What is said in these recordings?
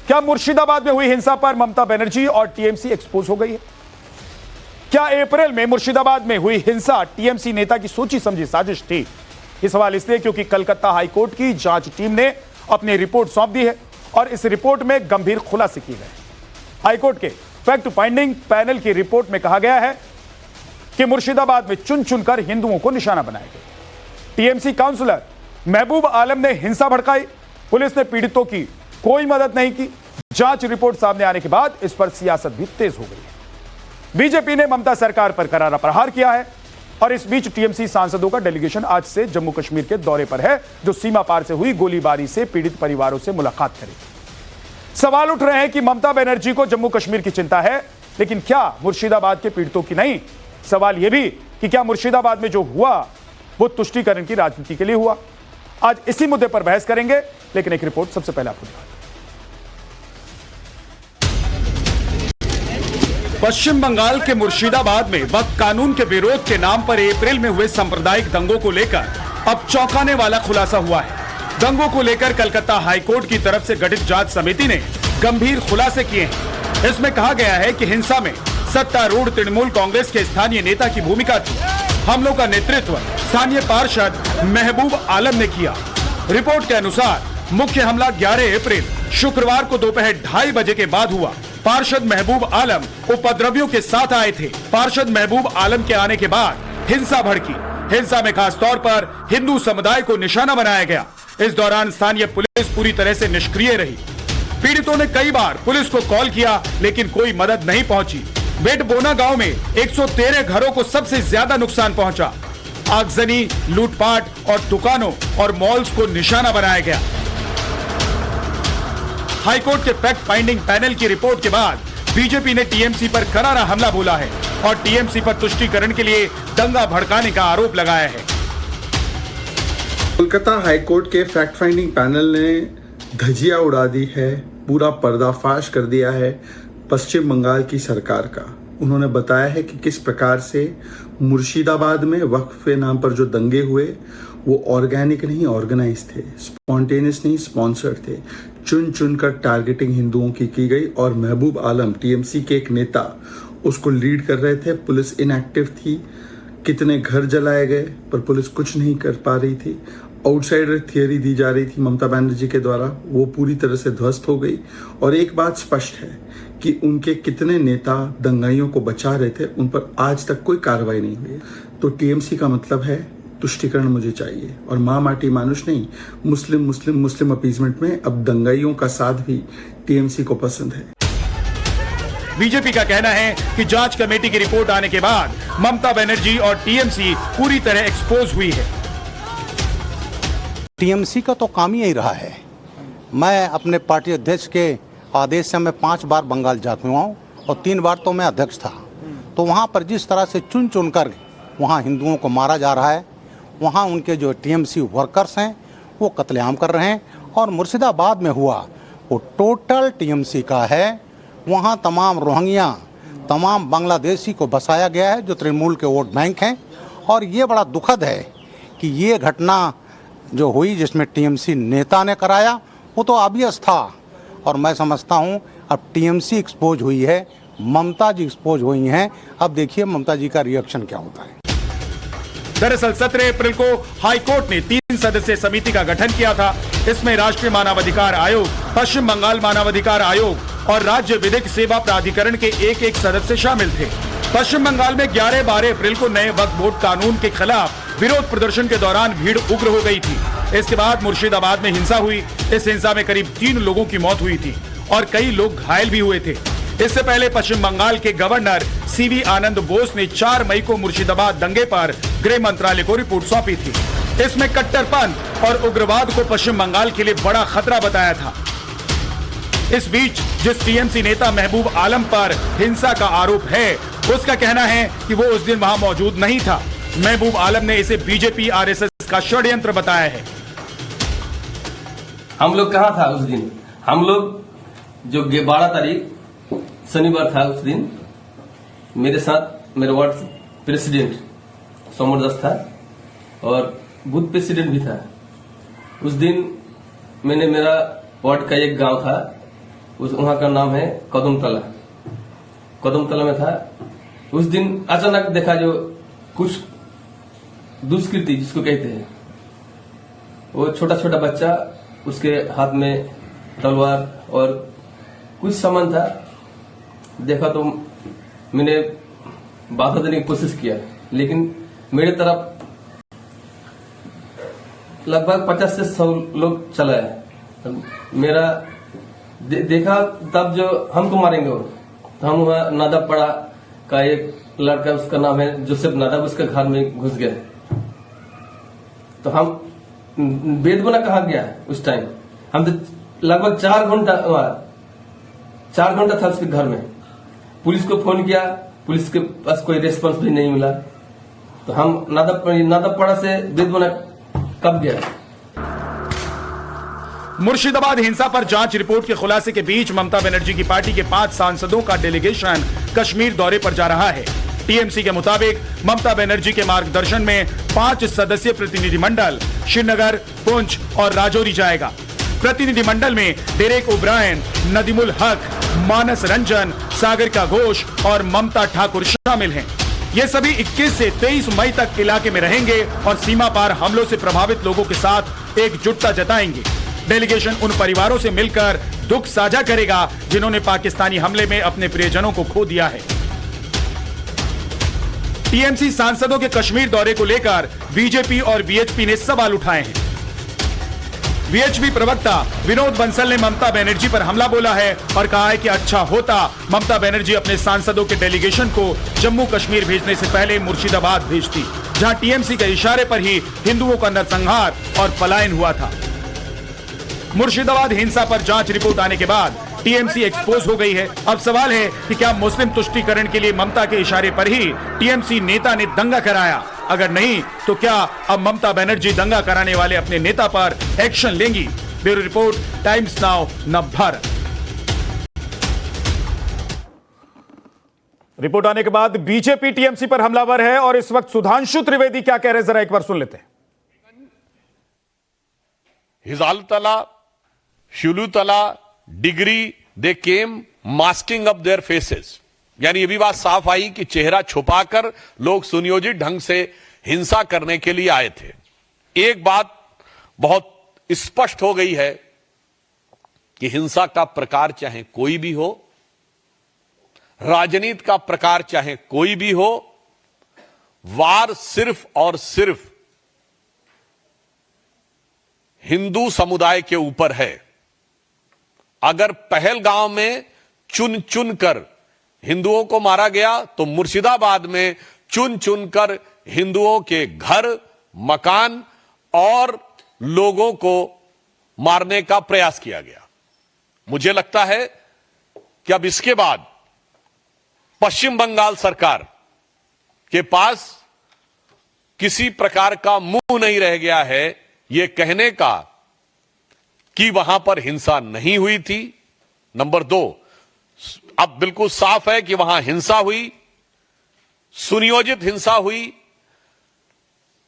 क्या मुर्शिदाबाद में हुई हिंसा पर ममता बनर्जी और टीएमसी एक्सपोज हो गई है? क्या अप्रैल में मुर्शिदाबाद में हुई हिंसा टीएमसी नेता की सोची समझी साजिश थी? ये सवाल इसलिए क्योंकि कलकत्ता हाईकोर्ट की जांच टीम ने अपनी रिपोर्ट सौंप दी है और इस रिपोर्ट में गंभीर खुलासे किए गए। हाईकोर्ट के फैक्ट फाइंडिंग पैनल की रिपोर्ट में कहा गया है कि मुर्शिदाबाद में चुन चुनकर हिंदुओं को निशाना बनाया गया। टीएमसी काउंसलर महबूब आलम ने हिंसा भड़काई, पुलिस ने पीड़ितों की कोई मदद नहीं की। जांच रिपोर्ट सामने आने के बाद इस पर सियासत भी तेज हो गई है। बीजेपी ने ममता सरकार पर करारा प्रहार किया है और इस बीच टीएमसी सांसदों का डेलीगेशन आज से जम्मू कश्मीर के दौरे पर है, जो सीमा पार से हुई गोलीबारी से पीड़ित परिवारों से मुलाकात करेगी। सवाल उठ रहे हैं कि ममता बनर्जी को जम्मू कश्मीर की चिंता है, लेकिन क्या मुर्शिदाबाद के पीड़ितों की नहीं? सवाल यह भी कि क्या मुर्शिदाबाद में जो हुआ वो तुष्टीकरण की राजनीति के लिए हुआ? आज इसी मुद्दे पर बहस करेंगे, लेकिन एक रिपोर्ट सबसे पहले आपको दिखाएं। पश्चिम बंगाल के मुर्शिदाबाद में वक्फ कानून के विरोध के नाम पर अप्रैल में हुए सांप्रदायिक दंगों को लेकर अब चौंकाने वाला खुलासा हुआ है। दंगों को लेकर कलकत्ता हाईकोर्ट की तरफ से गठित जांच समिति ने गंभीर खुलासे किए हैं। इसमें कहा गया है कि हिंसा में सत्तारूढ़ तृणमूल कांग्रेस के स्थानीय नेता की भूमिका थी। हमलों का नेतृत्व स्थानीय पार्षद महबूब आलम ने किया। रिपोर्ट के अनुसार मुख्य हमला 11 अप्रैल शुक्रवार को दोपहर 2:30 बजे के बाद हुआ। पार्षद महबूब आलम उपद्रवियों के साथ आए थे। पार्षद महबूब आलम के आने के बाद हिंसा भड़की। हिंसा में खास तौर पर हिंदू समुदाय को निशाना बनाया गया। इस दौरान स्थानीय पुलिस पूरी तरह से निष्क्रिय रही। पीड़ितों ने कई बार पुलिस को कॉल किया, लेकिन कोई मदद नहीं पहुंची। बेटबोना गांव में 113 घरों को सबसे ज्यादा नुकसान पहुंचा। आगजनी, लूटपाट और दुकानों और मॉल्स को निशाना बनाया गया। हाईकोर्ट के फैक्ट फाइंडिंग पैनल की रिपोर्ट के बाद बीजेपी ने टीएमसी पर करारा हमला बोला है और टीएमसी पर तुष्टीकरण के लिए दंगा भड़काने का आरोप लगाया है। कोलकाता हाईकोर्ट के फैक्ट फाइंडिंग पैनल ने धजिया उड़ा दी है, पूरा पर्दाफाश कर दिया है पश्चिम बंगाल की सरकार का। उन्होंने बताया है कि किस प्रकार से मुर्शिदाबाद में वक्फ के नाम पर जो दंगे हुए वो ऑर्गेनिक नहीं ऑर्गेनाइज थे, स्पॉन्टेनियस नहीं स्पॉन्सर्ड थे। चुन चुनकर टारगेटिंग हिंदुओं की गई और महबूब आलम टीएमसी के एक नेता उसको लीड कर रहे थे। पुलिस इनएक्टिव थी। कितने घर जलाए गए पर पुलिस कुछ नहीं कर पा रही थी। आउटसाइडर थियरी दी जा रही थी ममता बनर्जी के द्वारा, वो पूरी तरह से ध्वस्त हो गई। और एक बात स्पष्ट है कि उनके कितने नेता दंगाइयों को बचा रहे थे, उन पर आज तक कोई कार्रवाई नहीं हुई। तो टीएमसी का मतलब है तुष्टीकरण मुझे चाहिए, और माँ माटी मानुष नहीं, मुस्लिम अपीजमेंट में अब दंगाइयों का साथ भी टीएमसी को पसंद है। बीजेपी का कहना है कि जांच कमेटी की रिपोर्ट आने के बाद ममता बनर्जी और टीएमसी पूरी तरह एक्सपोज हुई है। टीएमसी का तो काम ही यही रहा है। मैं अपने पार्टी अध्यक्ष के आदेश से मैं 5 बार बंगाल जा चुका हूँ और 3 बार तो मैं अध्यक्ष था। तो वहाँ पर जिस तरह से चुन चुन कर वहाँ हिंदुओं को मारा जा रहा है, वहाँ उनके जो टीएमसी वर्कर्स हैं वो कत्लेआम कर रहे हैं। और मुर्शिदाबाद में हुआ वो टोटल टीएमसी का है। वहाँ तमाम रोहिंग्या, तमाम बांग्लादेशी को बसाया गया है जो तृणमूल के वोट बैंक हैं। और ये बड़ा दुखद है कि ये घटना जो हुई जिसमें टीएमसी नेता ने कराया वो तो ऑब्वियस था। और मैं समझता हूँ अब टीएमसी एक्सपोज हुई है, ममता जी एक्सपोज हुई हैं। अब देखिए ममता जी का रिएक्शन क्या होता है। दरअसल 17 अप्रैल को हाईकोर्ट ने 3 सदस्यीय समिति का गठन किया था। इसमें राष्ट्रीय मानवाधिकार आयोग, पश्चिम बंगाल मानवाधिकार आयोग और राज्य विधिक सेवा प्राधिकरण के एक सदस्य शामिल थे। पश्चिम बंगाल में 11-12 अप्रैल को नए वक्फ बोर्ड कानून के खिलाफ विरोध प्रदर्शन के दौरान भीड़ उग्र हो गई थी। इसके बाद मुर्शिदाबाद में हिंसा हुई। इस हिंसा में करीब 3 लोगों की मौत हुई थी और कई लोग घायल भी हुए थे। इससे पहले पश्चिम बंगाल के गवर्नर सीवी आनंद बोस ने 4 मई को मुर्शिदाबाद दंगे पर गृह मंत्रालय को रिपोर्ट सौंपी थी। इसमें कट्टरपंथ और उग्रवाद को पश्चिम बंगाल के लिए बड़ा खतरा बताया था। इस बीच जिस टीएमसी नेता महबूब आलम पर हिंसा का आरोप है, उसका कहना है कि वो उस दिन वहां मौजूद नहीं था। महबूब आलम ने इसे बीजेपी आरएसएस का षड्यंत्र बताया है। हम लोग कहाँ था उस दिन? हम लोग जो 12 तारीख शनिवार था, उस दिन मेरे साथ मेरा वार्ड प्रेसिडेंट सोमर दास था और बूथ प्रेसिडेंट भी था। उस दिन मैंने मेरा वार्ड का एक गांव था वहाँ का नाम है कदमतला। कदमतला में था। उस दिन अचानक देखा जो कुछ दुष्कृति जिसको कहते हैं, वो छोटा छोटा बच्चा, उसके हाथ में तलवार और कुछ सामान था। देखा तो मैंने बाधा देने की कोशिश किया, लेकिन मेरे तरफ लगभग 50 से 100 लोग चला है। मेरा देखा तब जो हमको मारेंगे वो, तो हम वहाँ नादब पड़ा का एक लड़का, उसका नाम है जोसेफ नादब, उसके घर में घुस गए। तो हम बेदगुना कहा गया उस टाइम। हम तो लगभग 4 घंटा था उसके घर में। पुलिस को फोन किया, पुलिस के पास कोई रेस्पॉन्स भी नहीं मिला। तो हम नादबपाड़ा से बेदगुना कब गया। मुर्शिदाबाद हिंसा पर जांच रिपोर्ट के खुलासे के बीच ममता बनर्जी की पार्टी के 5 सांसदों का डेलीगेशन कश्मीर दौरे पर जा रहा है। टीएमसी के मुताबिक ममता बनर्जी के मार्गदर्शन में 5 सदस्यीय प्रतिनिधिमंडल श्रीनगर, पुंछ और राजौरी जाएगा। प्रतिनिधिमंडल में डेरेक ओब्रायन, नदीमुल हक, मानस रंजन, सागरिका घोष और ममता ठाकुर शामिल हैं। ये सभी 21 से 23 मई तक इलाके में रहेंगे और सीमा पार हमलों से प्रभावित लोगों के साथ एकजुटता जताएंगे। डेलीगेशन उन परिवारों से मिलकर दुख साझा करेगा जिन्होंने पाकिस्तानी हमले में अपने प्रियजनों को खो दिया है। टीएमसी सांसदों के कश्मीर दौरे को लेकर बीजेपी और वीएचपी ने सवाल उठाए हैं। वीएचपी प्रवक्ता विनोद बंसल ने ममता बनर्जी पर हमला बोला है और कहा है कि अच्छा होता ममता बनर्जी अपने सांसदों के डेलीगेशन को जम्मू कश्मीर भेजने से पहले मुर्शिदाबाद भेजती, जहां टीएमसी के इशारे पर ही हिंदुओं का नरसंहार और पलायन हुआ था। मुर्शिदाबाद हिंसा पर जांच रिपोर्ट आने के बाद टीएमसी एक्सपोज हो गई है। अब सवाल है कि क्या मुस्लिम तुष्टीकरण के लिए ममता के इशारे पर ही टीएमसी नेता ने दंगा कराया? अगर नहीं तो क्या अब ममता बनर्जी दंगा कराने वाले अपने नेता पर एक्शन लेंगी? Bureau report, times now, Navbharat. Report आने के बाद बीजेपी टीएमसी पर हमलावर है और इस वक्त सुधांशु त्रिवेदी क्या कह रहे हैं, जरा एक बार सुन लेते हैं। Hizaltala, Shulutala, Degree, they came masking up their faces. यानी ये भी बात साफ आई कि चेहरा छुपाकर लोग सुनियोजित ढंग से हिंसा करने के लिए आए थे। एक बात बहुत स्पष्ट हो गई है कि हिंसा का प्रकार चाहे कोई भी हो, राजनीति का प्रकार चाहे कोई भी हो, वार सिर्फ और सिर्फ हिंदू समुदाय के ऊपर है। अगर पहलगांव में चुन चुन कर हिंदुओं को मारा गया तो मुर्शिदाबाद में चुन चुन कर हिंदुओं के घर, मकान और लोगों को मारने का प्रयास किया गया। मुझे लगता है कि अब इसके बाद पश्चिम बंगाल सरकार के पास किसी प्रकार का मुंह नहीं रह गया है यह कहने का कि वहां पर हिंसा नहीं हुई थी। नंबर 2, अब बिल्कुल साफ है कि वहां हिंसा हुई, सुनियोजित हिंसा हुई,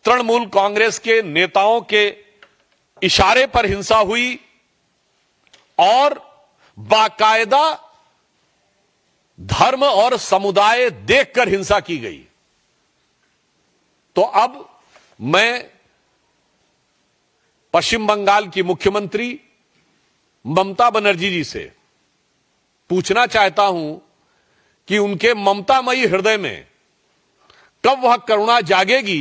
तृणमूल कांग्रेस के नेताओं के इशारे पर हिंसा हुई और बाकायदा धर्म और समुदाय देखकर हिंसा की गई। तो अब मैं पश्चिम बंगाल की मुख्यमंत्री ममता बनर्जी जी से पूछना चाहता हूं कि उनके ममतामयी हृदय में कब वह करुणा जागेगी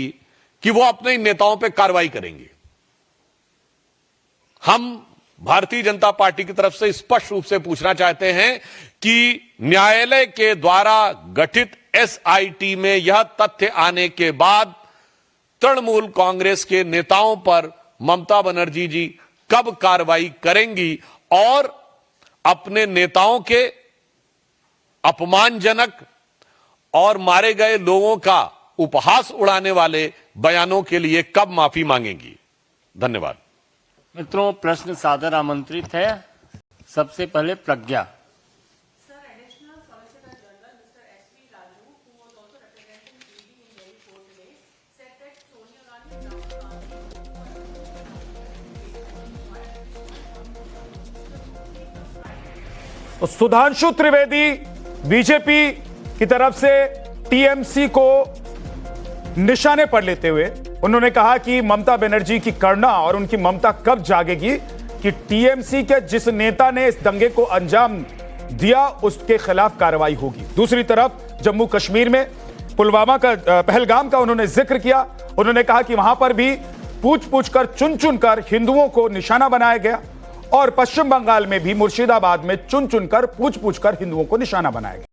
कि वो अपने नेताओं पर कार्रवाई करेंगे। हम भारतीय जनता पार्टी की तरफ से स्पष्ट रूप से पूछना चाहते हैं कि न्यायालय के द्वारा गठित एसआईटी में यह तथ्य आने के बाद तृणमूल कांग्रेस के नेताओं पर ममता बनर्जी जी कब कार्रवाई करेंगी और अपने नेताओं के अपमानजनक और मारे गए लोगों का उपहास उड़ाने वाले बयानों के लिए कब माफी मांगेंगी। धन्यवाद। मित्रों, प्रश्न सादर आमंत्रित है। सबसे पहले प्रज्ञा। तो सुधांशु त्रिवेदी बीजेपी की तरफ से टीएमसी को निशाने पर लेते हुए उन्होंने कहा कि ममता बनर्जी की करुणा और उनकी ममता कब जागेगी कि टीएमसी के जिस नेता ने इस दंगे को अंजाम दिया उसके खिलाफ कार्रवाई होगी। दूसरी तरफ जम्मू कश्मीर में पुलवामा का पहलगाम का उन्होंने जिक्र किया। उन्होंने कहा कि वहां पर भी पूछ पूछ कर चुन चुन कर हिंदुओं को निशाना बनाया गया और पश्चिम बंगाल में भी मुर्शिदाबाद में चुन चुन कर पूछ पूछ कर हिंदुओं को निशाना बनाया गया।